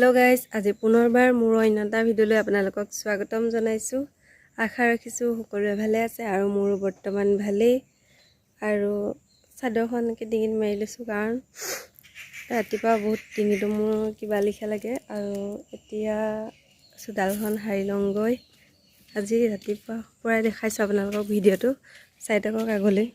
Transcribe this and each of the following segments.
Hello guys, আজি পুনৰবাৰ মোৰ অন্য এটা ভিডিঅ'লৈ আপোনালোকক স্বাগতম জনাইছো। আশা ৰাখিছো সকলোৱে ভালে আছে আৰু মোৰো বৰ্তমান ভালেই। আৰু চাদৰখনকে ডিঙিত মাৰি লৈছো কাৰণ ৰাতিপুৱা বহুত ডিঙিটো মোৰ কিবা লিখা লাগে আৰু এতিয়া চোতালখন হাৰি লওঁগৈ। আজি ৰাতিপুৱা পৰাই দেখাইছো আপোনালোকক ভিডিঅ'টো চাই থাকক আগলৈ।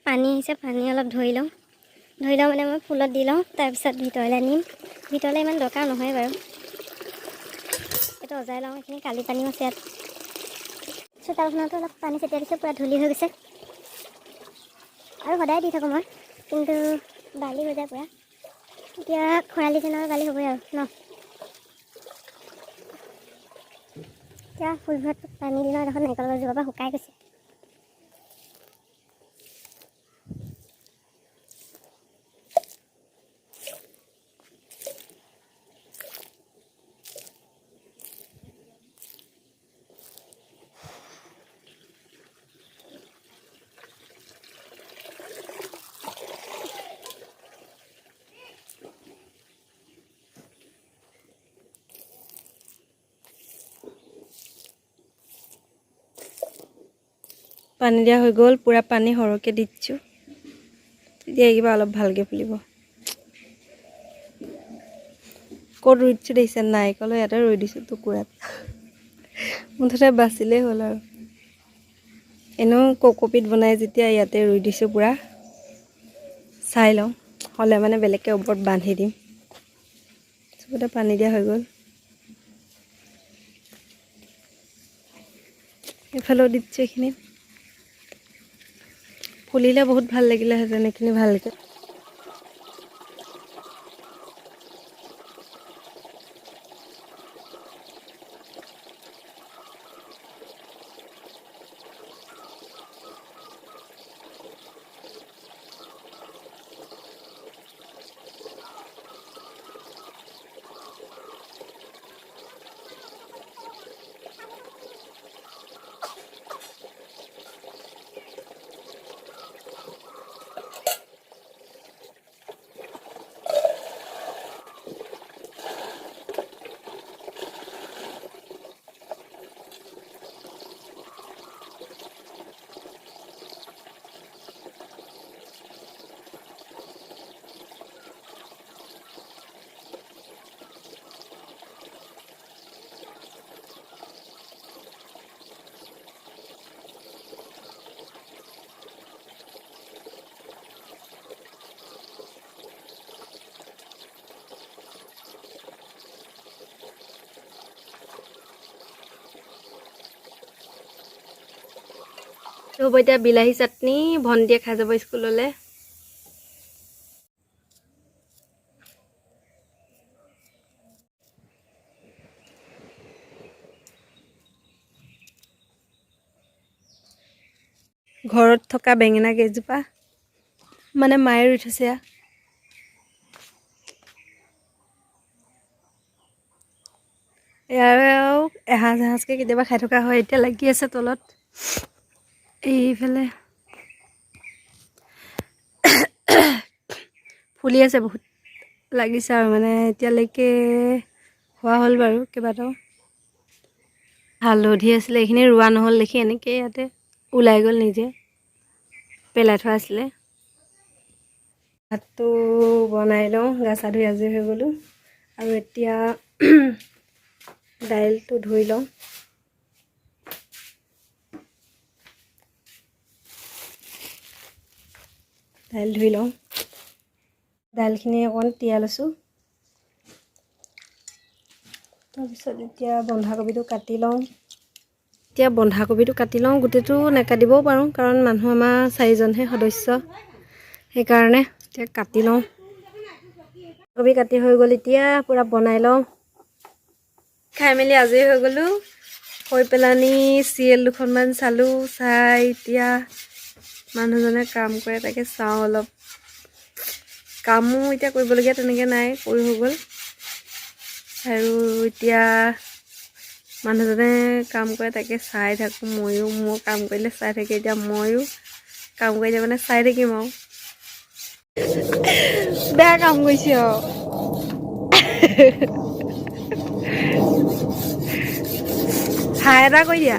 পানী আহিছে, পানী অলপ ধৰি লওঁ মানে মই ফুলত দি লওঁ, তাৰপিছত ভিতৰলৈ নিম। ভিতৰলৈ ইমান দৰকাৰ নহয় বাৰু, এইটো অজাই লওঁ। এইখিনি কালি পানীও আছে ইয়াত। চোতালখনতো অলপ পানী ছটিয়াই দিছে, পূৰা ধূলি হৈ গৈছে। আৰু সদায় দি থাকোঁ মই, কিন্তু বালি হৈ যায় পূৰা। এতিয়া খৰালি দিনৰ বালি হ'বই আৰু ন। এতিয়া ফুলবোৰত পানী দিনৰ এখন নাৰিকল গছজোপা পৰা শুকাই গৈছে। পানী দিয়া হৈ গ'ল, পুৰা পানী সৰহকৈ দি দিছোঁ। তেতিয়া কিবা অলপ ভালকৈ ফুলিব। ক'ত ৰুই দিছোঁ দেখিছে? নাৰিকলৰ ইয়াতে ৰুই দিছোঁ, টুকুৰাত। মুঠতে বাচিলেই হ'ল আৰু। এনেও কক'পিট বনাই যেতিয়া ইয়াতে ৰুই দিছোঁ পুৰা। চাই লওঁ, হ'লে মানে বেলেগকৈ ওপৰত বান্ধি দিম। চবতে পানী দিয়া হৈ গ'ল। এইফালেও দি দিছোঁ এইখিনি। ফুলিলে বহুত ভাল লাগিলেহেঁতেন এইখিনি ভালকৈ। হ'ব এতিয়া বিলাহী চাটনি ভণ্টিয়ে খাই যাব স্কুললৈ। ঘৰত থকা বেঙেনা কেইজোপা মানে মায়ে ৰুই থৈছে। এয়াও এসাঁজকৈ কেতিয়াবা খাই থকা হয়। এতিয়া লাগি আছে তলত। এইফালে ফুলি আছে, বহুত লাগিছে আৰু মানে এতিয়ালৈকে হোৱা হ'ল বাৰু কেইবাটাও। হালধি আছিলে, এইখিনি ৰোৱা নহ'ল দেখি এনেকৈ ইয়াতে ওলাই গ'ল নিজে, পেলাই থোৱা আছিলে। ভাতটো বনাই লওঁ, গা চা ধুই আজৰি হৈ গ'লোঁ। আৰু এতিয়া দাইলটো ধুই লওঁ। দাইল ধুই লওঁ। দাইলখিনি অকণমান তিয়াই লৈছোঁ। তাৰপিছত এতিয়া বন্ধাকবিটো কাটি লওঁ। গোটেইটো নাকাটিবও পাৰোঁ, কাৰণ মানুহ আমাৰ 4জনহে সদস্য, সেইকাৰণে এতিয়া কাটি লওঁ। কবি কাটি হৈ গ'ল, এতিয়া পূৰা বনাই লওঁ। খাই মেলি আজৰি হৈ গ'লোঁ। হৈ পেলানি চিৰিয়েল দুখনমান চালোঁ। চাই এতিয়া মানুহজনে কাম কৰে, তাকে চাওঁ অলপ। কামো এতিয়া কৰিবলগীয়া তেনেকৈ নাই, কৰি হৈ গ'ল। আৰু এতিয়া মানুহজনে কাম কৰে, তাকে চাই থাকোঁ। ময়ো মোৰ কাম কৰিলে চাই থাকে। এতিয়া ময়ো কাম কৰিলে মানে চাই থাকিম আৰু। বেয়া কাম কৰিছে আৰু। হাই এটা কৰি দিয়া।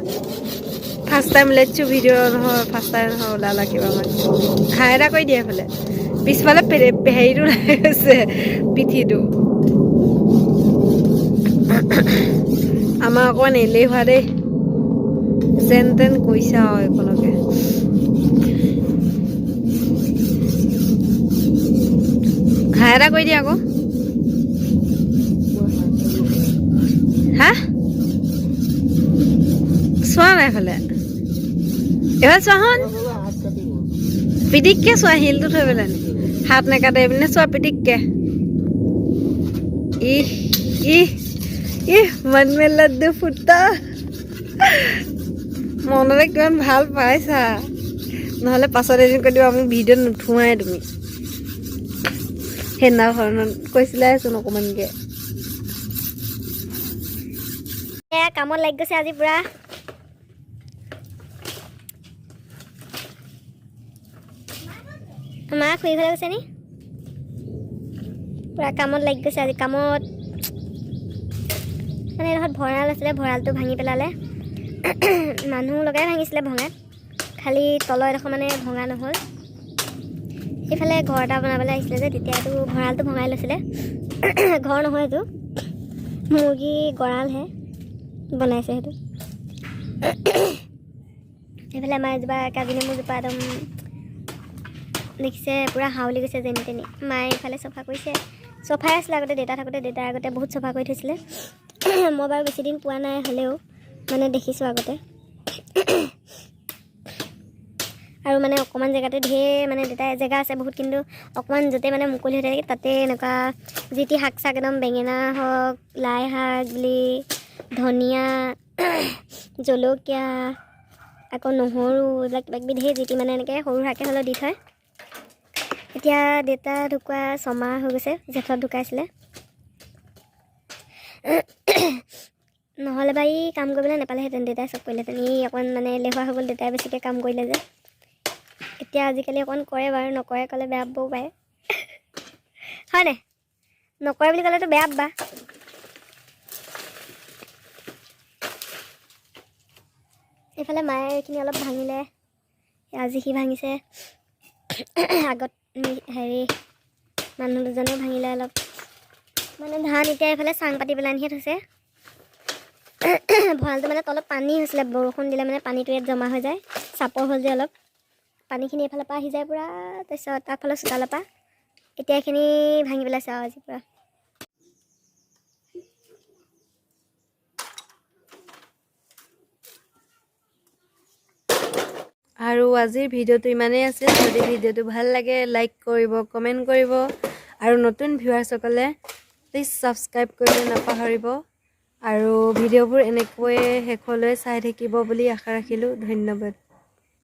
ফাৰ্ষ্ট টাইম লেটছোঁ ভিডিঅ' নহয়, ফাৰ্ষ্ট টাইম নহয়, ওলালা কিবা মানে হাই এটা কৰি দিয়া। এইফালে পিছফালে হেৰিটো আছে, পিঠিটো। আমাৰ অকণমান এলেহুৱা দেই, যেন তেন কৈছে আৰু এইখনকে। হাই এটা কৰি দিয়া আকৌ। হা চোৱা নাই এইফালে, এইফালে চোৱাচোন। পিটিককে চোৱা, শিলটো থৈ পেলাই হাত নেকাটে পিনে চোৱা, পিটিককে। মন মে লাড্ডু ফুটা। মনলৈ কিমান ভাল পাইছা, নহ'লে পাছত এদিন কৈ দিবা মোক ভিডিঅ'ত নুঠোৱাই তুমি। সেইদিনাখনত কৈছিলাচোন অকণমানকৈ। এয়া কামত লাগি গৈছে আজি পুৰা। মা খুৰী ঘৰলৈ গৈছে নি? পুৰা কামত লাগি গৈছে আজি। কামত মানে এডোখৰত ভঁৰাল আছিলে, ভঁৰালটো ভাঙি পেলালে। মানুহ লগাই ভাঙিছিলে ভঙাত, খালি তলৰ এডোখৰ মানে ভঙা নহ'ল। সেইফালে ঘৰ এটা বনাবলৈ আহিছিলে যে, তেতিয়া এইটো ভঁৰালটো ভঙাই লৈছিলে। ঘৰ নহয় এইটো, মুৰ্গী গঁৰালহে বনাইছে সেইটো। এইফালে আমাৰ এজোপা কাজি নেমুজোপা একদম দেখিছে পুৰা হাউলি গৈছে যেনি তেনি। মায়ে এইফালে চফা কৰিছে। চফাই আছিলে আগতে, দেউতা থাকোঁতে। দেউতাই আগতে বহুত চফা কৰি থৈছিলে। মই বাৰু বেছি দিন পোৱা নাই, হ'লেও মানে দেখিছোঁ আগতে। আৰু মানে অকণমান জেগাতে ঢেৰ মানে দেউতাই জেগা আছে বহুত, কিন্তু অকণমান য'তে মানে মুকলি হৈ থাকে তাতে এনেকুৱা যি টি শাক চাক একদম বেঙেনা হওক, লাই শাক বুলি, ধনিয়া, জলকীয়া, আকৌ নহৰু, এইবিলাক কিবাকিবি ঢেৰ যি টি মানে এনেকৈ সৰু সুৰাকৈ হ'লেও দি থয়। এতিয়া দেউতা ঢুকুৱা 6 মাহ হৈ গৈছে, জেঠত ঢুকাইছিলে। নহ'লে বা ই কাম কৰিবলৈ নাপালেহেঁতেন, দেউতাই চব কৰিলেহেঁতেন। ই অকণমান মানে এলেহুৱা হৈ গ'ল, দেউতাই বেছিকৈ কাম কৰিলে যে। এতিয়া আজিকালি অকণমান কৰে বাৰু, নকৰে ক'লে বেয়া পাবও পাৰে। হয় নাই? নকৰে বুলি ক'লেতো বেয়া পাবা। এইফালে মায়ে এইখিনি অলপ ভাঙিলে, আজি সি ভাঙিছে। আগত হেৰি মানুহ দুজনেও ভাঙিলে অলপ। মানে ধান এতিয়া এইফালে চাং পাতি পেলাই আনিহে থৈছে। ভঁৰালটো মানে তলত পানী হৈছিলে, বৰষুণ দিলে মানে পানীটো ইয়াত জমা হৈ যায়, চাপৰ হ'ল যে অলপ। পানীখিনি এইফালৰ পৰা আহি যায় পূৰা, তাৰপিছত আগফালৰ চোতালৰ পৰা। এতিয়া এইখিনি ভাঙি পেলাইছে আৰু আজি পূৰা। আৰু আজিৰ ভিডিঅ'টো ইমানেই আছিল। যদি ভিডিঅ'টো ভাল লাগে লাইক কৰিব, কমেণ্ট কৰিব, আৰু নতুন ভিউৱাৰ্ছসকলে প্লিজ ছাবস্ক্ৰাইব কৰিবলৈ নাপাহৰিব। আৰু ভিডিঅ'বোৰ এনেকৈয়ে শেষলৈ চাই থাকিব বুলি আশা ৰাখিলোঁ। ধন্যবাদ।